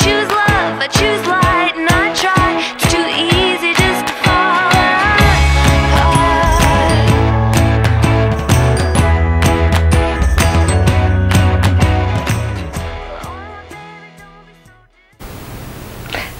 choose love, I choose light, and I try. It's too easy just to fall apart.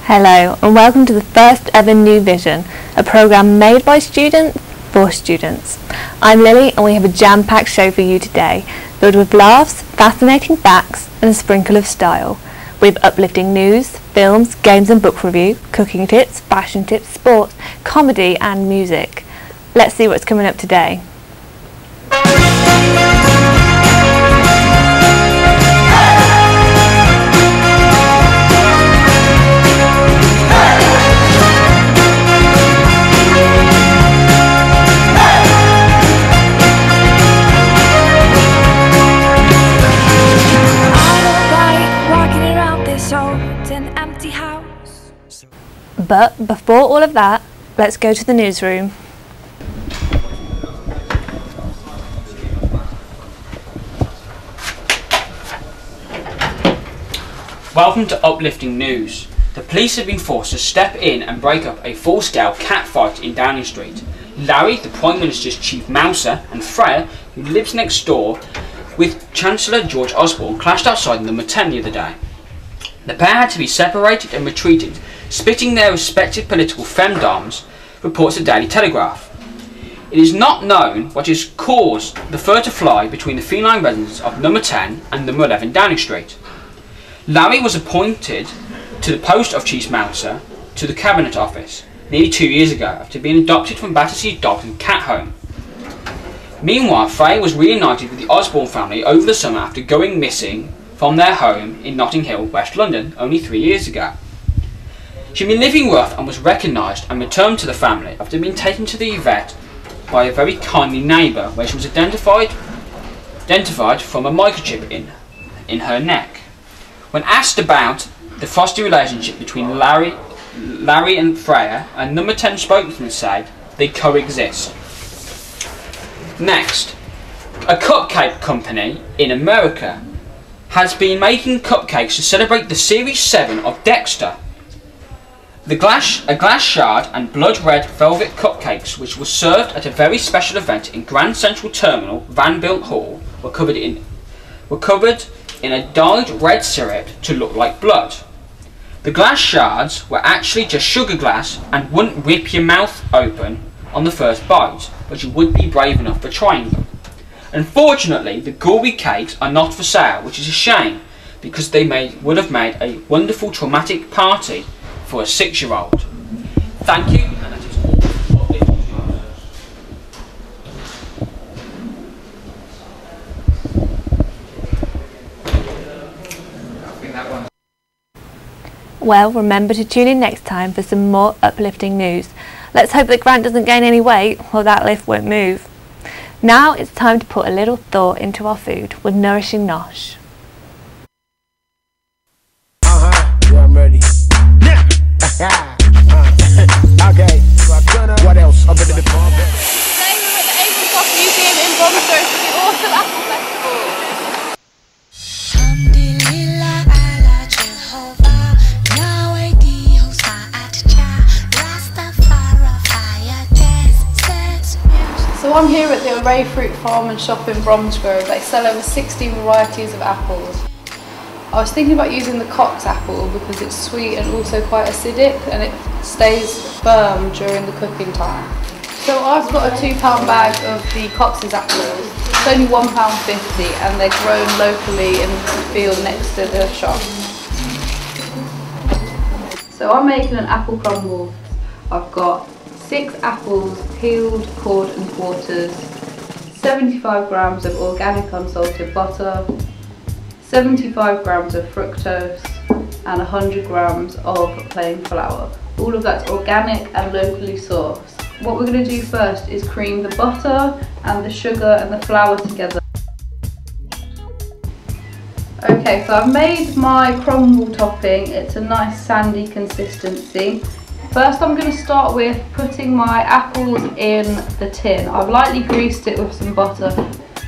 Hello and welcome to the first ever New Vision, a programme made by students for students. I'm Lily and we have a jam-packed show for you today, filled with laughs, fascinating facts and a sprinkle of style. We have uplifting news, films, games and book review, cooking tips, fashion tips, sports, comedy and music. Let's see what's coming up today. But before all of that, let's go to the newsroom. Welcome to Uplifting News. The police have been forced to step in and break up a full-scale cat fight in Downing Street. Larry, the Prime Minister's chief mouser, and Freya, who lives next door with Chancellor George Osborne, clashed outside number 10 the other day. The pair had to be separated and retreated, spitting their respective political femdoms, reports the Daily Telegraph. It is not known what has caused the fur to fly between the feline residents of number 10 and number 11 Downing Street. Larry was appointed to the post of Chief Mouser to the Cabinet Office nearly 2 years ago after being adopted from Battersea's dog and cat home. Meanwhile, Freya was reunited with the Osborne family over the summer after going missing from their home in Notting Hill, West London, only 3 years ago. She'd been living rough and was recognised and returned to the family after being taken to the vet by a very kindly neighbour, where she was identified from a microchip in her neck. When asked about the frosty relationship between Larry and Freya, a number 10 spokesman said they coexist. Next, a cupcake company in America has been making cupcakes to celebrate the Series 7 of Dexter. A glass shard and blood red velvet cupcakes, which were served at a very special event in Grand Central Terminal Vanderbilt Hall, were covered in a dyed red syrup to look like blood. The glass shards were actually just sugar glass and wouldn't rip your mouth open on the first bite, but you would be brave enough for trying them. Unfortunately, the gory cakes are not for sale, which is a shame, because they would have made a wonderful traumatic party for a 6-year-old. Thank you, and that is all. Well, remember to tune in next time for some more uplifting news. Let's hope that Grant doesn't gain any weight, or that lift won't move. Now it's time to put a little thought into our food with Nourishing Nosh. Yeah, I'm ready. Okay, what else? I'm ready to bomb. Today we're at the Avon Museum in Bromsgrove for the Autumn Apple Festival. So I'm here at the Array Fruit Farm and Shop in Bromsgrove. They sell over 16 varieties of apples. I was thinking about using the Cox apple because it's sweet and also quite acidic, and it stays firm during the cooking time. So I've got a £2 bag of the Cox's apples. It's only £1.50 and they're grown locally in the field next to the shop. So I'm making an apple crumble. I've got 6 apples peeled, cored and quartered, 75 grams of organic unsalted butter, 75 grams of fructose and 100 grams of plain flour. All of that's organic and locally sourced. What we're going to do first is cream the butter and the sugar and the flour together. Okay, so I've made my crumble topping. It's a nice sandy consistency. First I'm going to start with putting my apples in the tin. I've lightly greased it with some butter.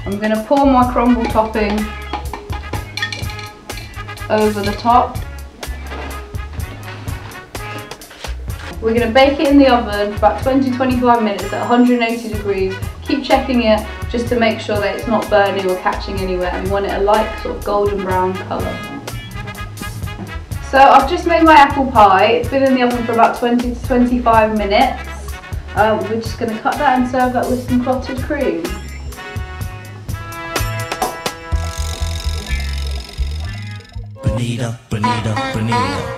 I'm going to pour my crumble topping over the top. We're going to bake it in the oven for about 20-25 minutes at 180 degrees. Keep checking it just to make sure that it's not burning or catching anywhere, and we want it a light sort of golden brown colour. So I've just made my apple pie. It's been in the oven for about 20-25 minutes. We're just going to cut that and serve that with some clotted cream. Bonita, bonita, bonita.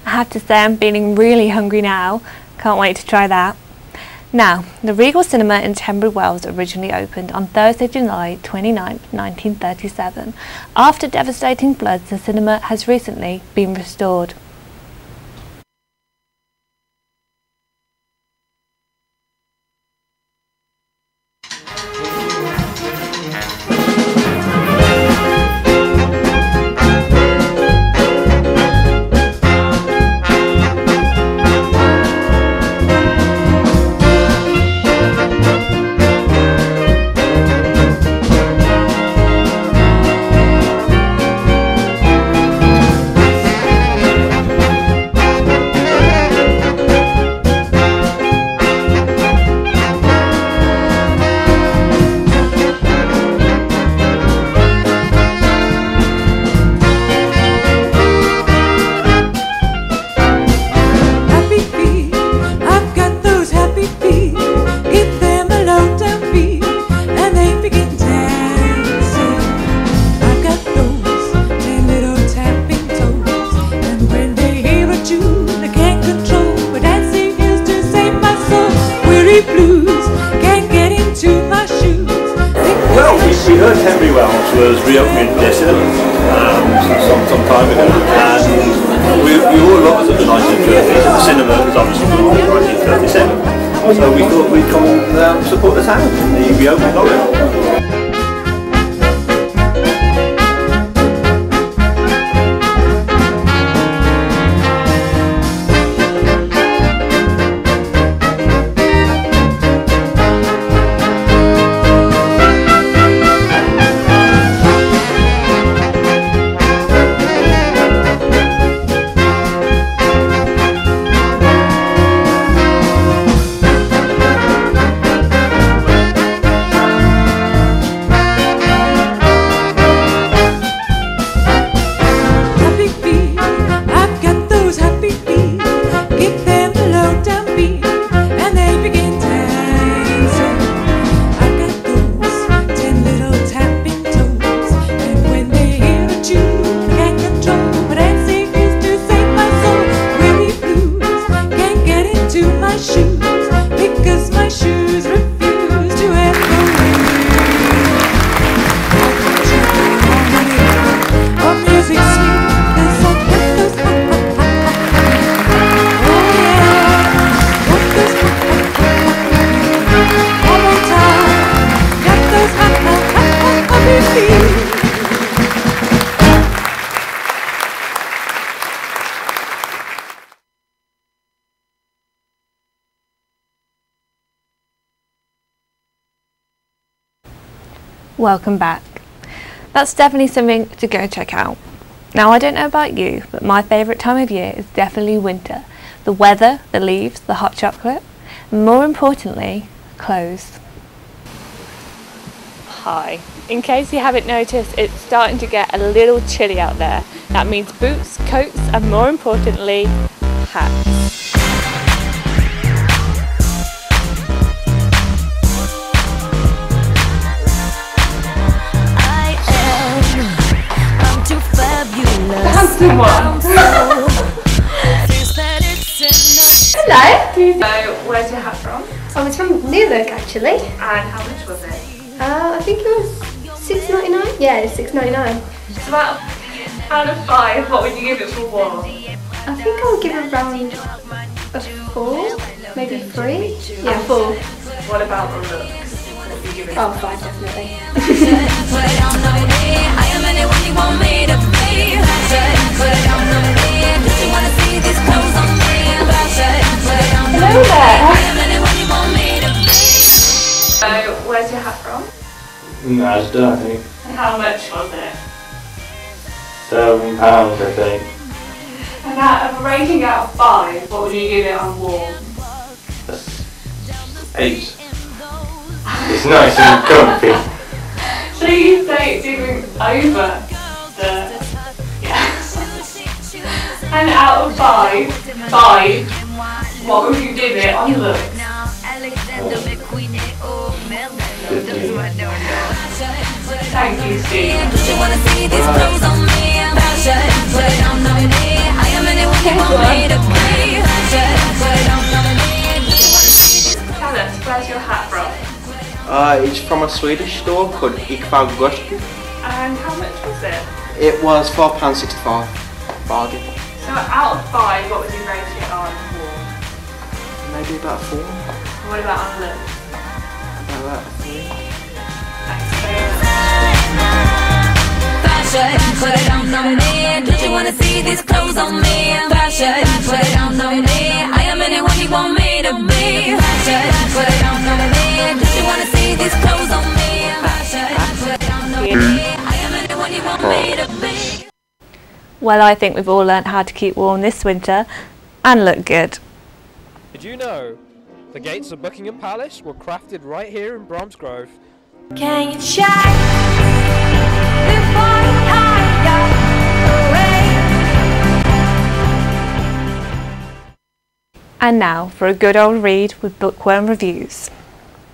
I have to say I'm feeling really hungry now. Can't wait to try that. Now, the Regal Cinema in Tunbridge Wells originally opened on Thursday, July 29, 1937. After devastating floods, the cinema has recently been restored. We heard Tunbridge Wells was reopening their cinema some time ago, and we all loved it in the 1930s. The cinema was obviously built in 1937, so we thought we'd come and support the town in the reopening of it. Welcome back. That's definitely something to go check out. Now, I don't know about you, but my favourite time of year is definitely winter. The weather, the leaves, the hot chocolate, and more importantly, clothes. Hi. In case you haven't noticed, it's starting to get a little chilly out there. That means boots, coats, and more importantly, hats. Hello. So, where's your hat from? Oh, it's from Newark actually. And how much was it? I think it was $6.99. Yeah, it's $6.99. It's about out of 5. What would you give it for one? I think I would give it around a 4, maybe 3. Yeah, 4. What about the looks? What would you give it? Oh, 5 definitely. Hello there. So, where's your hat from? Mazda, I think. And how much was it? £7, I think. And out of a rating out of 5, what would you give it on warm? 8. It's nice and comfy. So you say it's even over the... Yeah. And out of 5, what would you give it on looks? 15. Thank you, Steve. Tell us, where's your hat from? It's from a Swedish store called Ikvalgott. And how much was it? It was £4.65. Bargain. So out of 5, what would you rate it on warm? Maybe about 4. What about on looks? About that 3. Thanks very much. Put it on me. Don't you wanna see these clothes on me? Fashion, put it on me. I am anyone you want me to be. Fashion, put it on me. Don't you wanna see these clothes on me? Fashion, put it on me. I am anyone you want me to be. Well, I think we've all learnt how to keep warm this winter and look good. Did you know the gates of Buckingham Palace were crafted right here in Bromsgrove? Can you check before you hide away? And now for a good old read with Bookworm Reviews.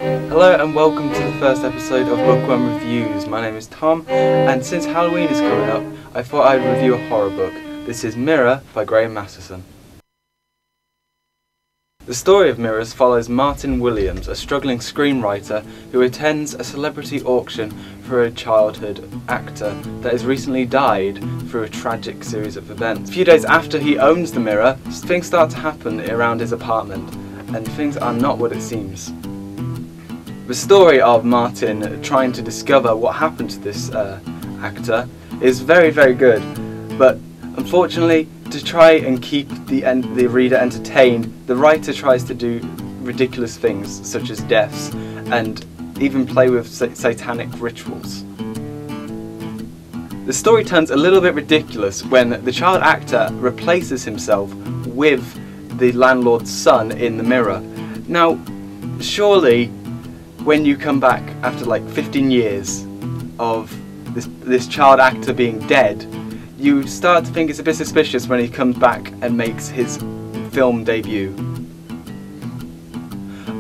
Hello and welcome to the first episode of Bookworm Reviews. My name is Tom, and since Halloween is coming up, I thought I'd review a horror book. This is Mirror by Graham Masterson. The story of Mirrors follows Martin Williams, a struggling screenwriter who attends a celebrity auction for a childhood actor that has recently died through a tragic series of events. A few days after he owns the mirror, things start to happen around his apartment, and things are not what it seems. The story of Martin trying to discover what happened to this actor is very, very good, but unfortunately, to try and keep the reader entertained, the writer tries to do ridiculous things such as deaths and even play with satanic rituals. The story turns a little bit ridiculous when the child actor replaces himself with the landlord's son in the mirror. Now, surely when you come back after like 15 years of this child actor being dead, you start to think it's a bit suspicious when he comes back and makes his film debut.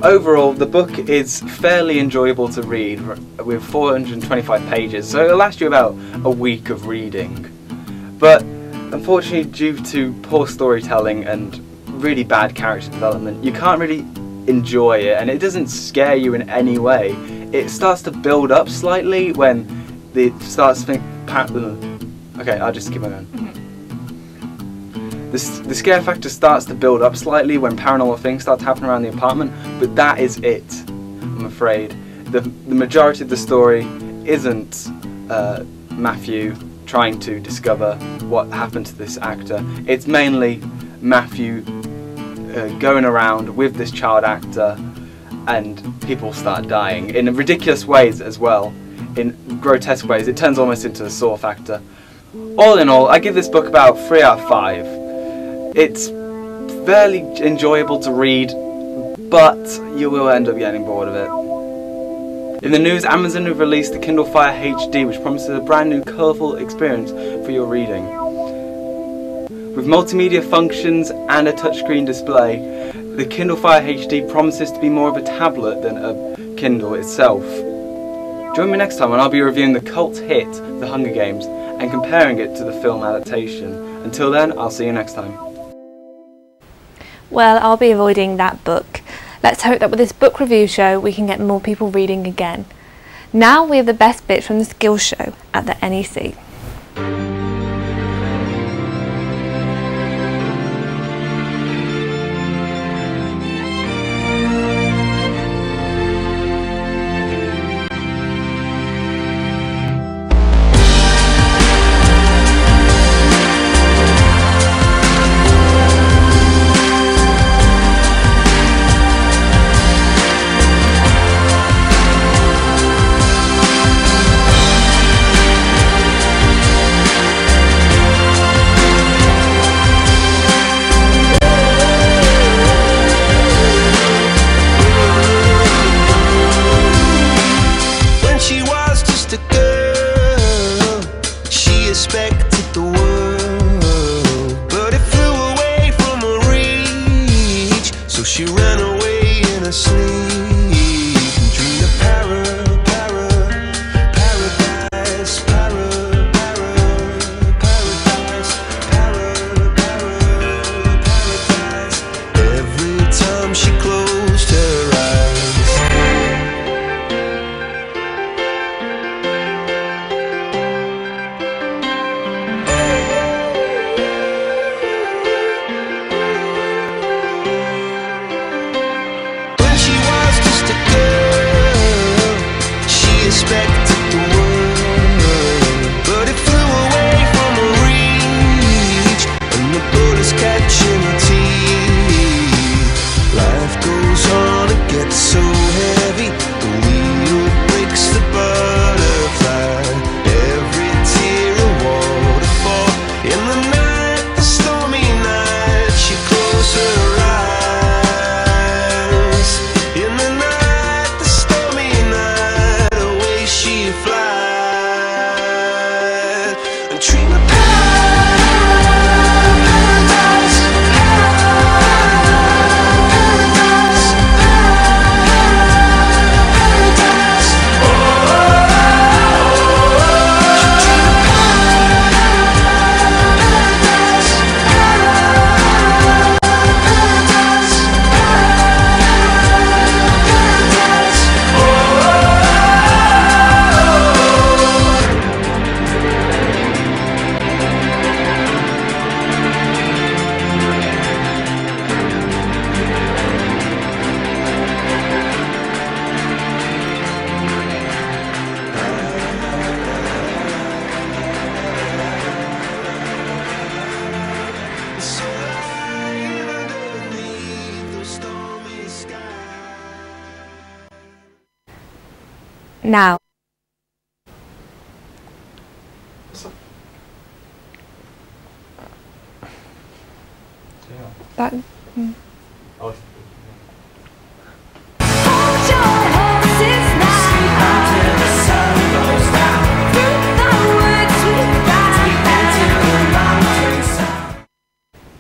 Overall, the book is fairly enjoyable to read with 425 pages, so it'll last you about a week of reading. But unfortunately, due to poor storytelling and really bad character development, you can't really enjoy it, and it doesn't scare you in any way. It starts to build up slightly when it starts to think... Okay, I'll just keep on going. The scare factor starts to build up slightly when paranormal things start to happen around the apartment, but that is it, I'm afraid. The majority of the story isn't Matthew trying to discover what happened to this actor. It's mainly Matthew going around with this child actor, and people start dying in ridiculous ways as well, in grotesque ways. It turns almost into a Saw factor. All in all, I give this book about 3 out of 5. It's fairly enjoyable to read, but you will end up getting bored of it. In the news, Amazon have released the Kindle Fire HD, which promises a brand new colourful experience for your reading. With multimedia functions and a touchscreen display, the Kindle Fire HD promises to be more of a tablet than a Kindle itself. Join me next time when I'll be reviewing the cult hit, The Hunger Games, and comparing it to the film adaptation. Until then, I'll see you next time. Well, I'll be avoiding that book. Let's hope that with this book review show we can get more people reading again. Now we have the best bits from the skills show at the NEC. expected the world, but it flew away from her reach, and the bullets catching her teeth. Life goes on, it gets so heavy, the wheel breaks the butterfly. Every tear a waterfall. In the night, the stormy night, she closed her eyes. In the night, the stormy night, away she flies. And dream of paradise, paradise, paradise. Oh, dream of paradise, so alive underneath the stormy sky. Now, that.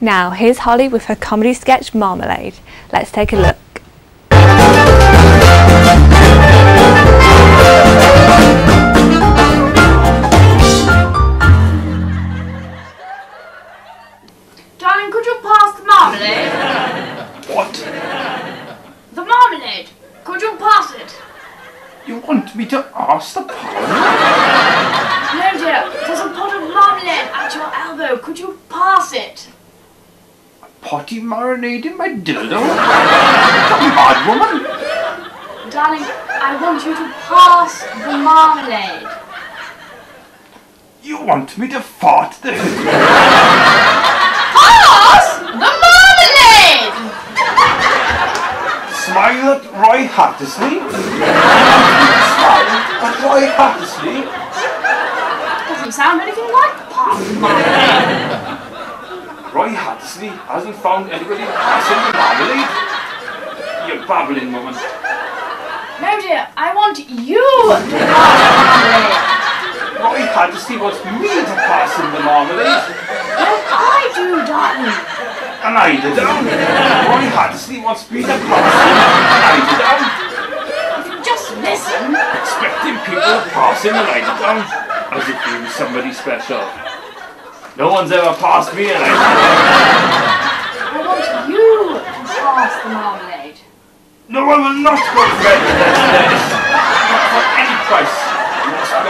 Now, here's Holly with her comedy sketch Marmalade. Let's take a look. Darling, could you pass the marmalade? What? The marmalade. Could you pass it? You want me to ask the parliament? No, dear. There's a pot of marmalade at your elbow. Could you pass it? Potty marinade in my dildo? You're a mad woman. Darling, I want you to pass the marmalade. You want me to fart the... Pass the marmalade! Smile at Roy Hattersley? Smile at Roy Hattersley? Doesn't sound anything like pass the marmalade. Roy Hattersley hasn't found anybody passing the marmalade. You're babbling, woman. No, dear, I want you to pass the marmalade. Roy Hattersley wants me to pass him the marmalade. No, I do, darling. And I did down. Roy Hattersley wants me to pass him, and I did down. If you just listen. Expecting people to pass him and I did down, as if he was somebody special. No one's ever passed me and I want you to pass the marmalade. No, I will not go to bed with this. Not for any price. You must not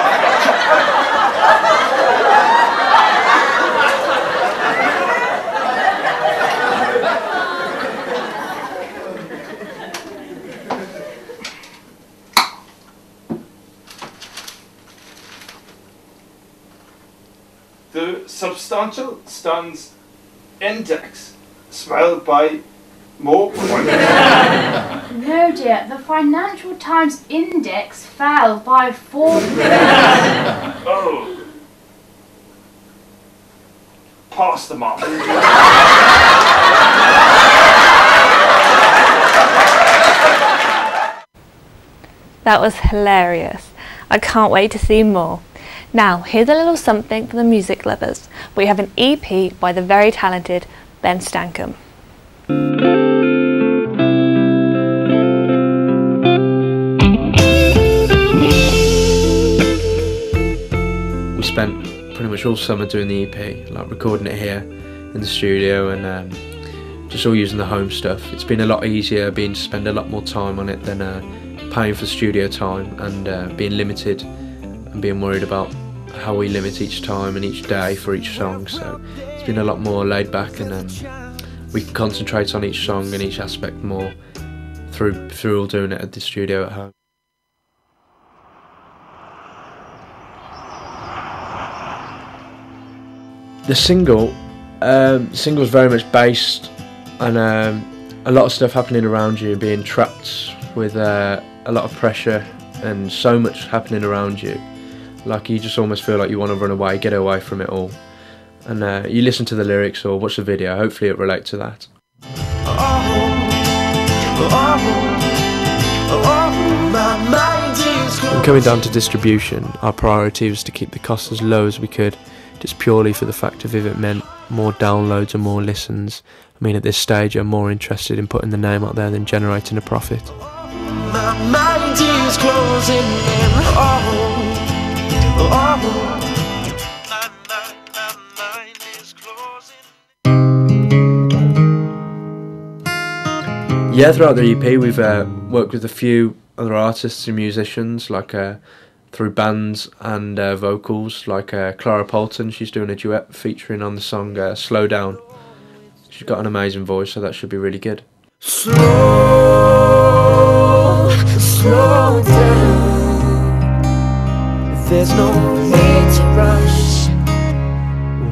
The substantial stands index swelled by more points. No, dear, the Financial Times index fell by 4 points. Oh. Pass the mark. That was hilarious. I can't wait to see more. Now, here's a little something for the music lovers. We have an EP by the very talented Ben Stankham. We spent pretty much all summer doing the EP, like recording it here in the studio and just all using the home stuff. It's been a lot easier being to spend a lot more time on it than paying for studio time and being limited and being worried about how we limit each time and each day for each song. So it's been a lot more laid back and we can concentrate on each song and each aspect more through all doing it at the studio at home. The single's very much based on a lot of stuff happening around you, being trapped with a lot of pressure and so much happening around you. Like you just almost feel like you want to run away, get away from it all. And you listen to the lyrics or watch the video, hopefully it relates to that. When coming down to distribution, our priority was to keep the costs as low as we could, just purely for the fact of if it meant more downloads and more listens. I mean, at this stage I'm more interested in putting the name out there than generating a profit. My mind is closing in. My mind is closing. Yeah, throughout the EP we've worked with a few other artists and musicians, like through bands and vocals, like Clara Polton. She's doing a duet featuring on the song Slow Down. She's got an amazing voice, so that should be really good. Slow down. There's no need to rush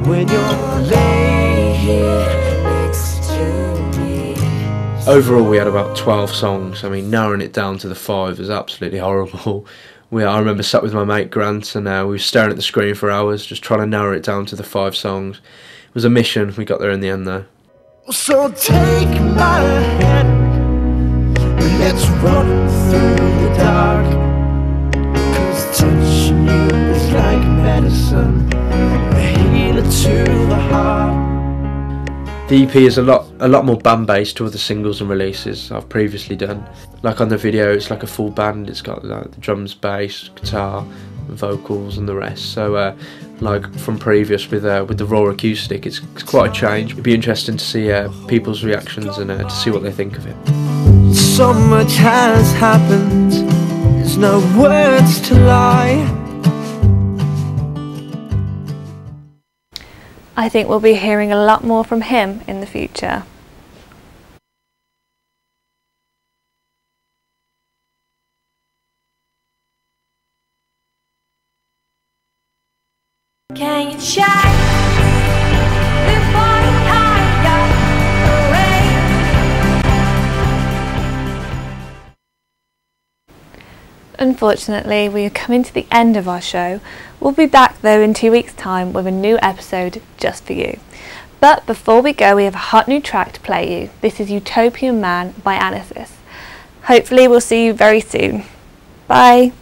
when you're laying here next to me. Overall we had about 12 songs. I mean, narrowing it down to the 5 is absolutely horrible. I remember sat with my mate Grant and we were staring at the screen for hours just trying to narrow it down to the 5 songs. It was a mission. We got there in the end though. So take my hand, let's run through the dark, 'cause touching you is like medicine, a healer to the heart. The EP is a lot more band based to other singles and releases I've previously done. Like on the video it's like a full band, it's got like the drums, bass, guitar, vocals and the rest. So like from previous with the raw acoustic, it's quite a change. It'd be interesting to see people's reactions and to see what they think of it. So much has happened, there's no words to lie. I think we'll be hearing a lot more from him in the future. Can you shine before the Unfortunately, we are coming to the end of our show. We'll be back though in 2 weeks' time with a new episode just for you. But before we go, we have a hot new track to play you. This is Utopian Man by Anasis. Hopefully we'll see you very soon. Bye!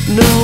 No